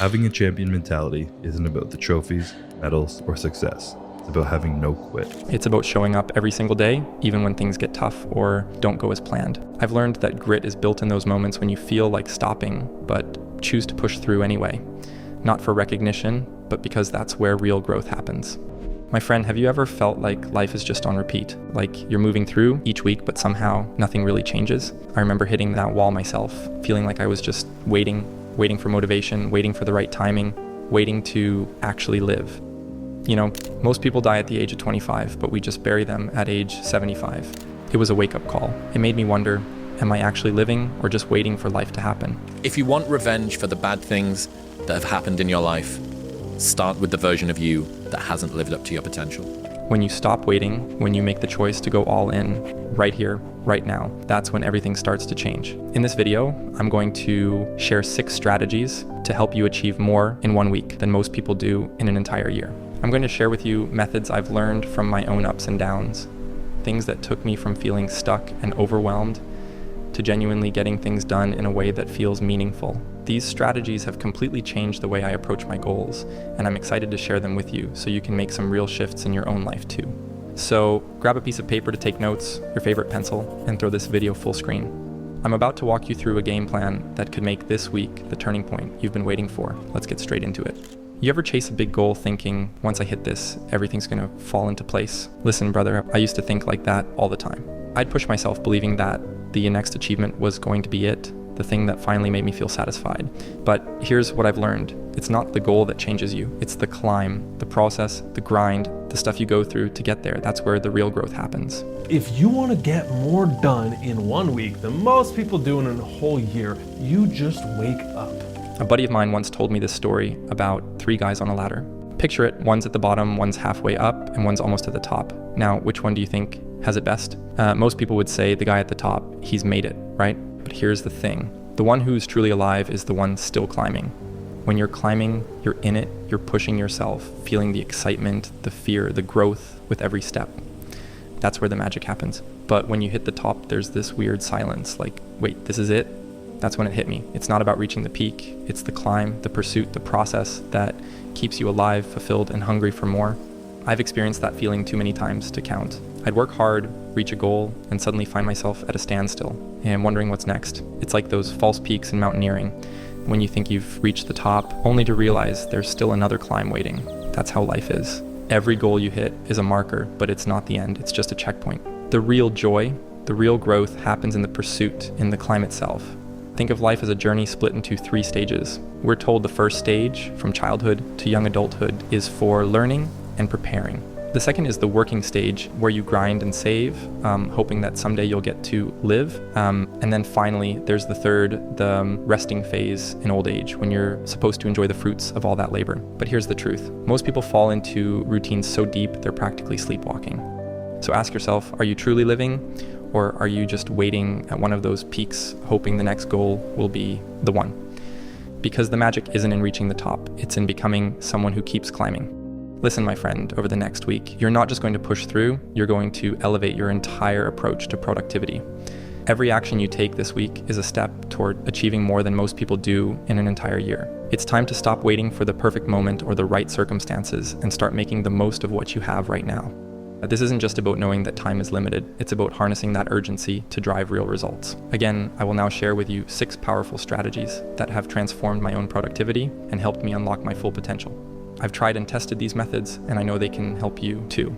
Having a champion mentality isn't about the trophies, medals, or success. It's about having no quit. It's about showing up every single day, even when things get tough or don't go as planned. I've learned that grit is built in those moments when you feel like stopping, but choose to push through anyway. Not for recognition, but because that's where real growth happens. My friend, have you ever felt like life is just on repeat? Like you're moving through each week, but somehow nothing really changes? I remember hitting that wall myself, feeling like I was just waiting for motivation, waiting for the right timing, waiting to actually live. You know, most people die at the age of 25, but we just bury them at age 75. It was a wake-up call. It made me wonder, am I actually living or just waiting for life to happen? If you want revenge for the bad things that have happened in your life, start with the version of you that hasn't lived up to your potential. When you stop waiting, when you make the choice to go all in, right here, right now, that's when everything starts to change. In this video, I'm going to share 6 strategies to help you achieve more in 1 week than most people do in an entire year. I'm going to share with you methods I've learned from my own ups and downs, things that took me from feeling stuck and overwhelmed to genuinely getting things done in a way that feels meaningful. These strategies have completely changed the way I approach my goals, and I'm excited to share them with you so you can make some real shifts in your own life too. So grab a piece of paper to take notes, your favorite pencil, and throw this video full screen. I'm about to walk you through a game plan that could make this week the turning point you've been waiting for. Let's get straight into it. You ever chase a big goal thinking, once I hit this, everything's gonna fall into place? Listen, brother, I used to think like that all the time. I'd push myself believing that the next achievement was going to be it, the thing that finally made me feel satisfied. But here's what I've learned. It's not the goal that changes you. It's the climb, the process, the grind, the stuff you go through to get there. That's where the real growth happens. If you want to get more done in 1 week than most people do in a whole year, you just wake up. A buddy of mine once told me this story about 3 guys on a ladder. Picture it, one's at the bottom, one's halfway up, and one's almost at the top. Now, which one do you think has it best? Most people would say the guy at the top, he's made it, right? But here's the thing. The one who's truly alive is the one still climbing. When you're climbing, you're in it, you're pushing yourself, feeling the excitement, the fear, the growth with every step. That's where the magic happens. But when you hit the top, there's this weird silence, like, wait, this is it? That's when it hit me. It's not about reaching the peak. It's the climb, the pursuit, the process that keeps you alive, fulfilled, and hungry for more. I've experienced that feeling too many times to count. I'd work hard, reach a goal, and suddenly find myself at a standstill and wondering what's next. It's like those false peaks in mountaineering, when you think you've reached the top, only to realize there's still another climb waiting. That's how life is. Every goal you hit is a marker, but it's not the end. It's just a checkpoint. The real joy, the real growth happens in the pursuit, in the climb itself. Think of life as a journey split into 3 stages. We're told the first stage, from childhood to young adulthood, is for learning and preparing. The second is the working stage, where you grind and save, hoping that someday you'll get to live. And then finally, there's the third, the resting phase in old age, when you're supposed to enjoy the fruits of all that labor. But here's the truth. Most people fall into routines so deep, they're practically sleepwalking. So ask yourself, are you truly living? Or are you just waiting at one of those peaks, hoping the next goal will be the one? Because the magic isn't in reaching the top, it's in becoming someone who keeps climbing. Listen, my friend, over the next week, you're not just going to push through, you're going to elevate your entire approach to productivity. Every action you take this week is a step toward achieving more than most people do in an entire year. It's time to stop waiting for the perfect moment or the right circumstances and start making the most of what you have right now. This isn't just about knowing that time is limited, it's about harnessing that urgency to drive real results. Again, I will now share with you 6 powerful strategies that have transformed my own productivity and helped me unlock my full potential. I've tried and tested these methods, and I know they can help you too.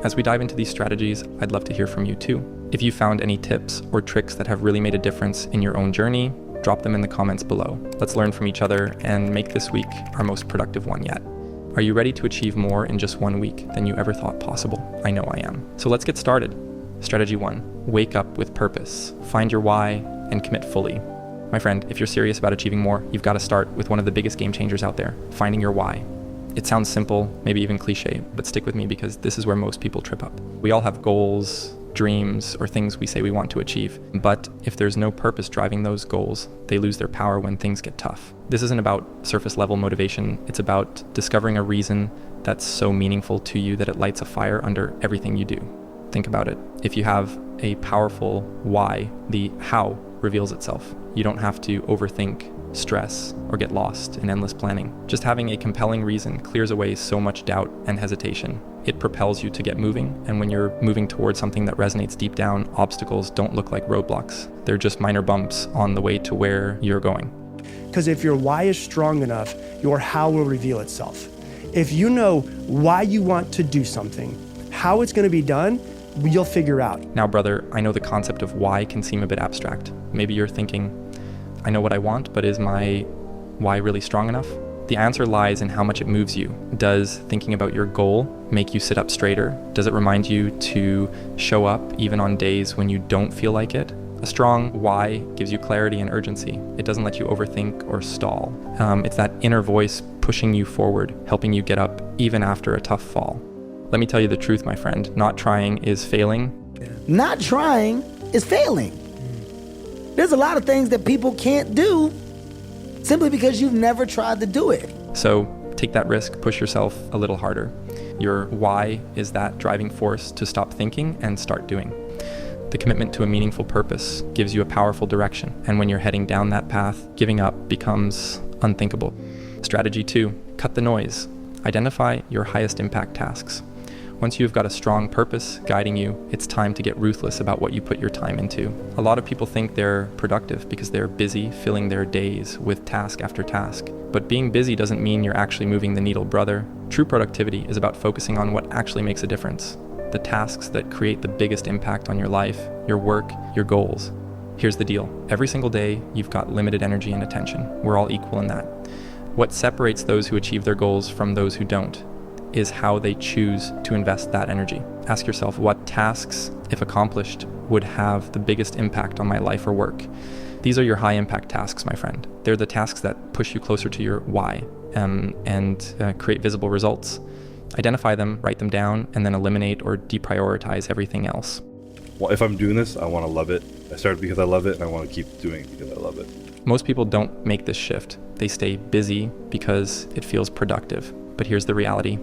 As we dive into these strategies, I'd love to hear from you too. If you found any tips or tricks that have really made a difference in your own journey, drop them in the comments below. Let's learn from each other and make this week our most productive one yet. Are you ready to achieve more in just 1 week than you ever thought possible? I know I am. So let's get started. Strategy 1, wake up with purpose. Find your why and commit fully. My friend, if you're serious about achieving more, you've got to start with one of the biggest game changers out there, finding your why. It sounds simple, maybe even cliche, but stick with me because this is where most people trip up. We all have goals, dreams, or things we say we want to achieve. But if there's no purpose driving those goals, they lose their power when things get tough. This isn't about surface level motivation. It's about discovering a reason that's so meaningful to you that it lights a fire under everything you do. Think about it. If you have a powerful why, the how reveals itself. You don't have to overthink stress, or get lost in endless planning. Just having a compelling reason clears away so much doubt and hesitation. It propels you to get moving, and when you're moving towards something that resonates deep down, obstacles don't look like roadblocks. They're just minor bumps on the way to where you're going. Because if your why is strong enough, your how will reveal itself. If you know why you want to do something, how it's going to be done, you'll figure out. Now, brother, I know the concept of why can seem a bit abstract. Maybe you're thinking, I know what I want, but is my why really strong enough? The answer lies in how much it moves you. Does thinking about your goal make you sit up straighter? Does it remind you to show up even on days when you don't feel like it? A strong why gives you clarity and urgency. It doesn't let you overthink or stall. It's that inner voice pushing you forward, helping you get up even after a tough fall. Let me tell you the truth, my friend. Not trying is failing. Not trying is failing. There's a lot of things that people can't do simply because you've never tried to do it. So take that risk, push yourself a little harder. Your why is that driving force to stop thinking and start doing. The commitment to a meaningful purpose gives you a powerful direction, and when you're heading down that path, giving up becomes unthinkable. Strategy 2, cut the noise. Identify your highest impact tasks. Once you've got a strong purpose guiding you, it's time to get ruthless about what you put your time into. A lot of people think they're productive because they're busy filling their days with task after task. But being busy doesn't mean you're actually moving the needle, brother. True productivity is about focusing on what actually makes a difference. The tasks that create the biggest impact on your life, your work, your goals. Here's the deal. Every single day, you've got limited energy and attention. We're all equal in that. What separates those who achieve their goals from those who don't is how they choose to invest that energy. Ask yourself, what tasks, if accomplished, would have the biggest impact on my life or work? These are your high impact tasks, my friend. They're the tasks that push you closer to your why and create visible results. Identify them, write them down, and then eliminate or deprioritize everything else. Well, if I'm doing this, I want to love it. I started because I love it, and I want to keep doing it because I love it. Most people don't make this shift. They stay busy because it feels productive. But here's the reality.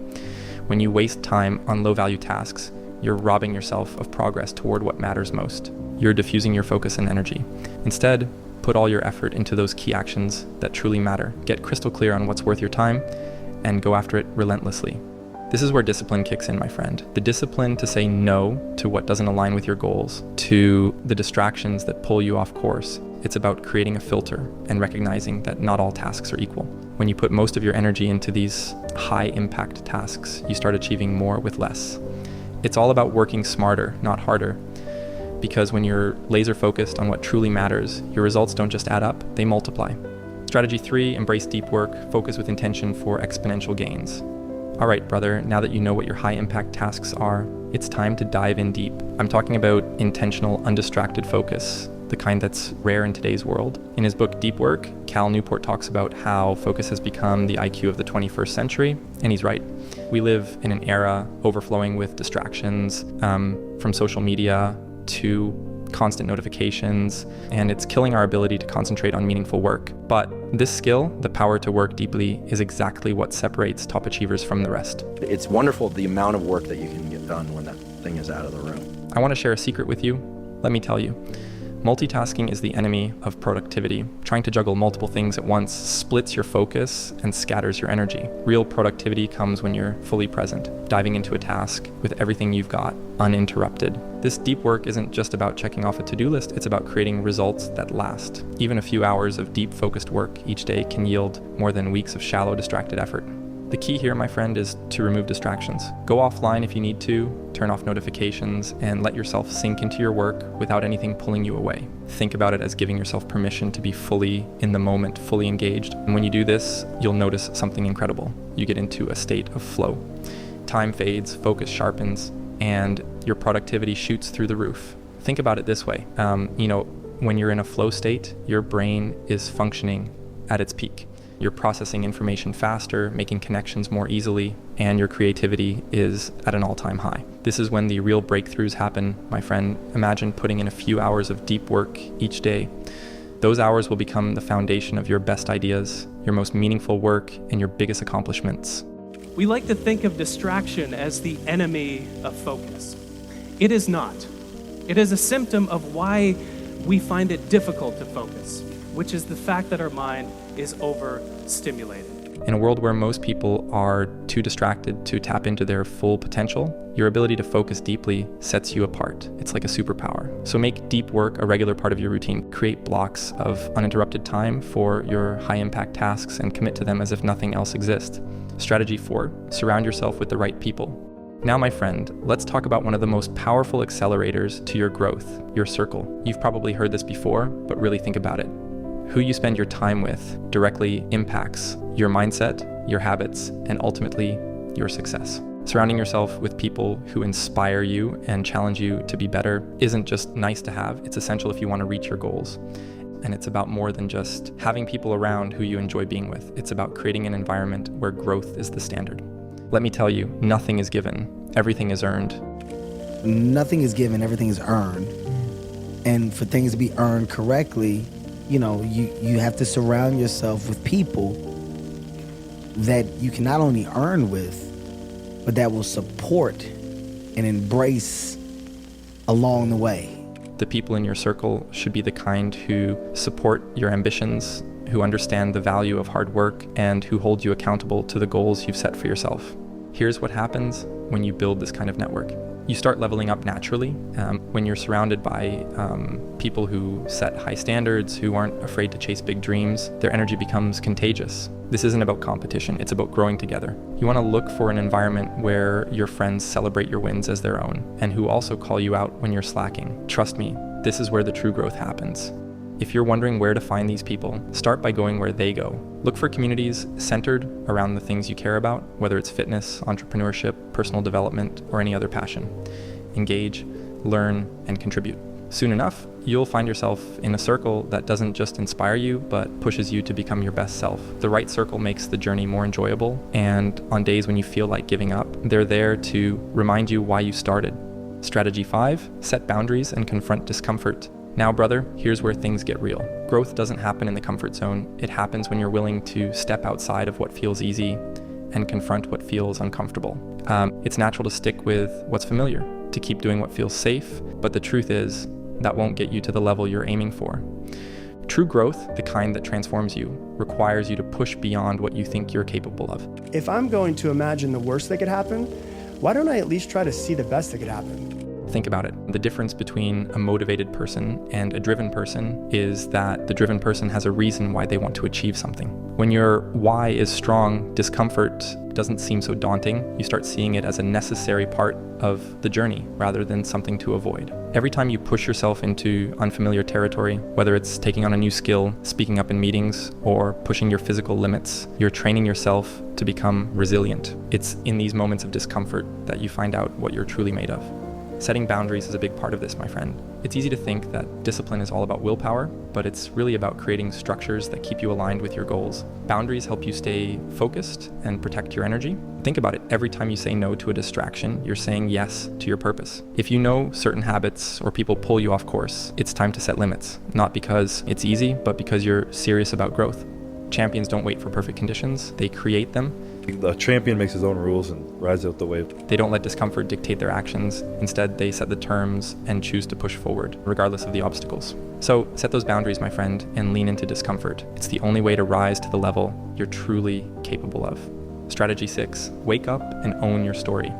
When you waste time on low-value tasks, you're robbing yourself of progress toward what matters most. You're diffusing your focus and energy. Instead, put all your effort into those key actions that truly matter. Get crystal clear on what's worth your time and go after it relentlessly. This is where discipline kicks in, my friend. The discipline to say no to what doesn't align with your goals, to the distractions that pull you off course. It's about creating a filter and recognizing that not all tasks are equal. When you put most of your energy into these high impact tasks, you start achieving more with less. It's all about working smarter, not harder. Because when you're laser focused on what truly matters, your results don't just add up, they multiply. Strategy 3, embrace deep work, focus with intention for exponential gains. All right, brother, now that you know what your high impact tasks are, it's time to dive in deep. I'm talking about intentional, undistracted focus, the kind that's rare in today's world. In his book, Deep Work, Cal Newport talks about how focus has become the IQ of the 21st century, and he's right. We live in an era overflowing with distractions, from social media to constant notifications, and it's killing our ability to concentrate on meaningful work. But this skill, the power to work deeply, is exactly what separates top achievers from the rest. It's wonderful the amount of work that you can get done when that thing is out of the room. I want to share a secret with you. Let me tell you. Multitasking is the enemy of productivity. Trying to juggle multiple things at once splits your focus and scatters your energy. Real productivity comes when you're fully present, diving into a task with everything you've got, uninterrupted. This deep work isn't just about checking off a to-do list, it's about creating results that last. Even a few hours of deep focused work each day can yield more than weeks of shallow, distracted effort. The key here, my friend, is to remove distractions. Go offline if you need to, turn off notifications, and let yourself sink into your work without anything pulling you away. Think about it as giving yourself permission to be fully in the moment, fully engaged. And when you do this, you'll notice something incredible. You get into a state of flow. Time fades, focus sharpens, and your productivity shoots through the roof. Think about it this way. When you're in a flow state, your brain is functioning at its peak. You're processing information faster, making connections more easily, and your creativity is at an all-time high. This is when the real breakthroughs happen, my friend. Imagine putting in a few hours of deep work each day. Those hours will become the foundation of your best ideas, your most meaningful work, and your biggest accomplishments. We like to think of distraction as the enemy of focus. It is not. It is a symptom of why we find it difficult to focus, which is the fact that our mind is overstimulated. In a world where most people are too distracted to tap into their full potential, your ability to focus deeply sets you apart. It's like a superpower. So make deep work a regular part of your routine. Create blocks of uninterrupted time for your high-impact tasks and commit to them as if nothing else exists. Strategy 4, surround yourself with the right people. Now, my friend, let's talk about one of the most powerful accelerators to your growth, your circle. You've probably heard this before, but really think about it. Who you spend your time with directly impacts your mindset, your habits, and ultimately your success. Surrounding yourself with people who inspire you and challenge you to be better isn't just nice to have, it's essential if you want to reach your goals. And it's about more than just having people around who you enjoy being with. It's about creating an environment where growth is the standard. Let me tell you, nothing is given, everything is earned. Nothing is given, everything is earned. And for things to be earned correctly, you have to surround yourself with people that you can not only earn with, but that will support and embrace along the way. The people in your circle should be the kind who support your ambitions, who understand the value of hard work, and who hold you accountable to the goals you've set for yourself. Here's what happens when you build this kind of network. You start leveling up naturally when you're surrounded by people who set high standards, who aren't afraid to chase big dreams. Their energy becomes contagious. This isn't about competition, it's about growing together. You want to look for an environment where your friends celebrate your wins as their own, and who also call you out when you're slacking. Trust me, this is where the true growth happens. If you're wondering where to find these people, start by going where they go. Look for communities centered around the things you care about, whether it's fitness, entrepreneurship, personal development, or any other passion. Engage, learn, and contribute. Soon enough, you'll find yourself in a circle that doesn't just inspire you, but pushes you to become your best self. The right circle makes the journey more enjoyable, and on days when you feel like giving up, they're there to remind you why you started. Strategy 5, set boundaries and confront discomfort. Now, brother, here's where things get real. Growth doesn't happen in the comfort zone. It happens when you're willing to step outside of what feels easy and confront what feels uncomfortable. It's natural to stick with what's familiar, to keep doing what feels safe, but the truth is that won't get you to the level you're aiming for. True growth, the kind that transforms you, requires you to push beyond what you think you're capable of. If I'm going to imagine the worst that could happen, why don't I at least try to see the best that could happen? Think about it. The difference between a motivated person and a driven person is that the driven person has a reason why they want to achieve something. When your why is strong, discomfort doesn't seem so daunting. You start seeing it as a necessary part of the journey rather than something to avoid. Every time you push yourself into unfamiliar territory, whether it's taking on a new skill, speaking up in meetings, or pushing your physical limits, you're training yourself to become resilient. It's in these moments of discomfort that you find out what you're truly made of. Setting boundaries is a big part of this, my friend. It's easy to think that discipline is all about willpower, but it's really about creating structures that keep you aligned with your goals. Boundaries help you stay focused and protect your energy. Think about it. Every time you say no to a distraction, you're saying yes to your purpose. If you know certain habits or people pull you off course, it's time to set limits, not because it's easy, but because you're serious about growth. Champions don't wait for perfect conditions, they create them. The champion makes his own rules and rides out the wave. They don't let discomfort dictate their actions. Instead, they set the terms and choose to push forward, regardless of the obstacles. So set those boundaries, my friend, and lean into discomfort. It's the only way to rise to the level you're truly capable of. Strategy 6, wake up and own your story.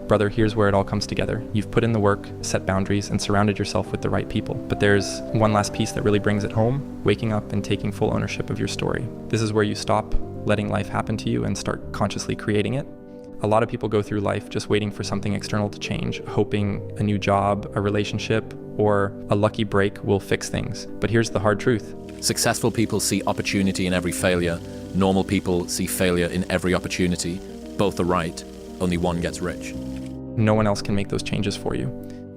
Brother, here's where it all comes together. You've put in the work, set boundaries, and surrounded yourself with the right people. But there's one last piece that really brings it home, waking up and taking full ownership of your story. This is where you stop letting life happen to you and start consciously creating it. A lot of people go through life just waiting for something external to change, hoping a new job, a relationship, or a lucky break will fix things. But here's the hard truth. Successful people see opportunity in every failure. Normal people see failure in every opportunity. Both are right, only one gets rich. No one else can make those changes for you.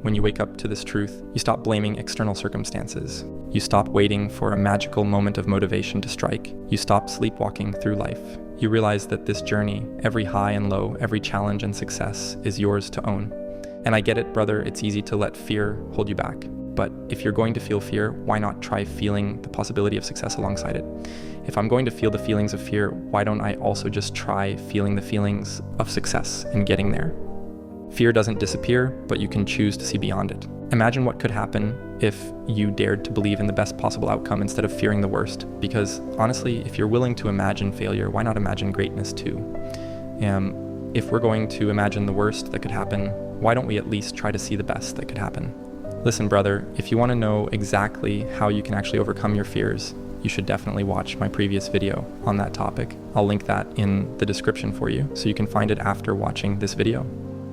When you wake up to this truth, you stop blaming external circumstances. You stop waiting for a magical moment of motivation to strike. You stop sleepwalking through life. You realize that this journey, every high and low, every challenge and success, is yours to own. And I get it, brother, it's easy to let fear hold you back. But if you're going to feel fear, why not try feeling the possibility of success alongside it? If I'm going to feel the feelings of fear, why don't I also just try feeling the feelings of success and getting there? Fear doesn't disappear, but you can choose to see beyond it. Imagine what could happen if you dared to believe in the best possible outcome instead of fearing the worst. Because honestly, if you're willing to imagine failure, why not imagine greatness too? If we're going to imagine the worst that could happen, why don't we at least try to see the best that could happen? Listen, brother, if you want to know exactly how you can actually overcome your fears, you should definitely watch my previous video on that topic. I'll link that in the description for you, so you can find it after watching this video.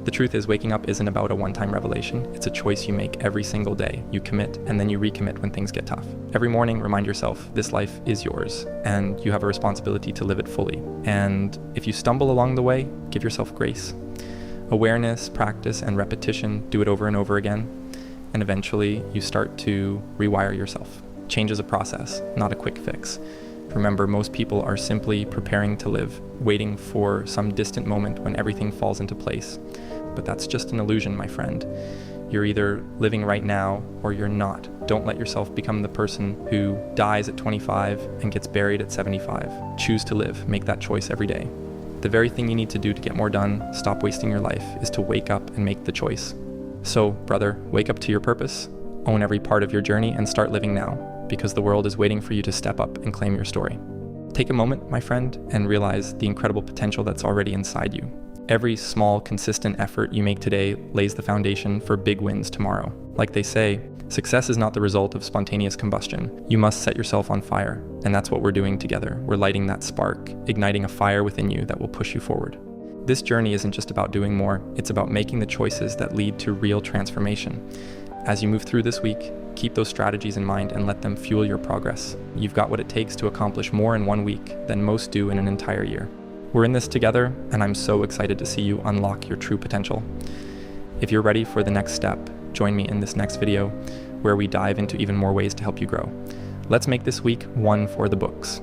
The truth is, waking up isn't about a one-time revelation. It's a choice you make every single day. You commit, and then you recommit when things get tough. Every morning, remind yourself, this life is yours, and you have a responsibility to live it fully. And if you stumble along the way, give yourself grace. Awareness, practice, and repetition, do it over and over again. And eventually, you start to rewire yourself. Change is a process, not a quick fix. Remember, most people are simply preparing to live, waiting for some distant moment when everything falls into place. But that's just an illusion, my friend. You're either living right now or you're not. Don't let yourself become the person who dies at 25 and gets buried at 75. Choose to live. Make that choice every day. The very thing you need to do to get more done, stop wasting your life, is to wake up and make the choice. So, brother, wake up to your purpose, own every part of your journey, and start living now, because the world is waiting for you to step up and claim your story. Take a moment, my friend, and realize the incredible potential that's already inside you. Every small, consistent effort you make today lays the foundation for big wins tomorrow. Like they say, success is not the result of spontaneous combustion. You must set yourself on fire, and that's what we're doing together. We're lighting that spark, igniting a fire within you that will push you forward. This journey isn't just about doing more, it's about making the choices that lead to real transformation. As you move through this week, keep those strategies in mind and let them fuel your progress. You've got what it takes to accomplish more in 1 week than most do in an entire year. We're in this together, and I'm so excited to see you unlock your true potential. If you're ready for the next step, join me in this next video where we dive into even more ways to help you grow. Let's make this week one for the books.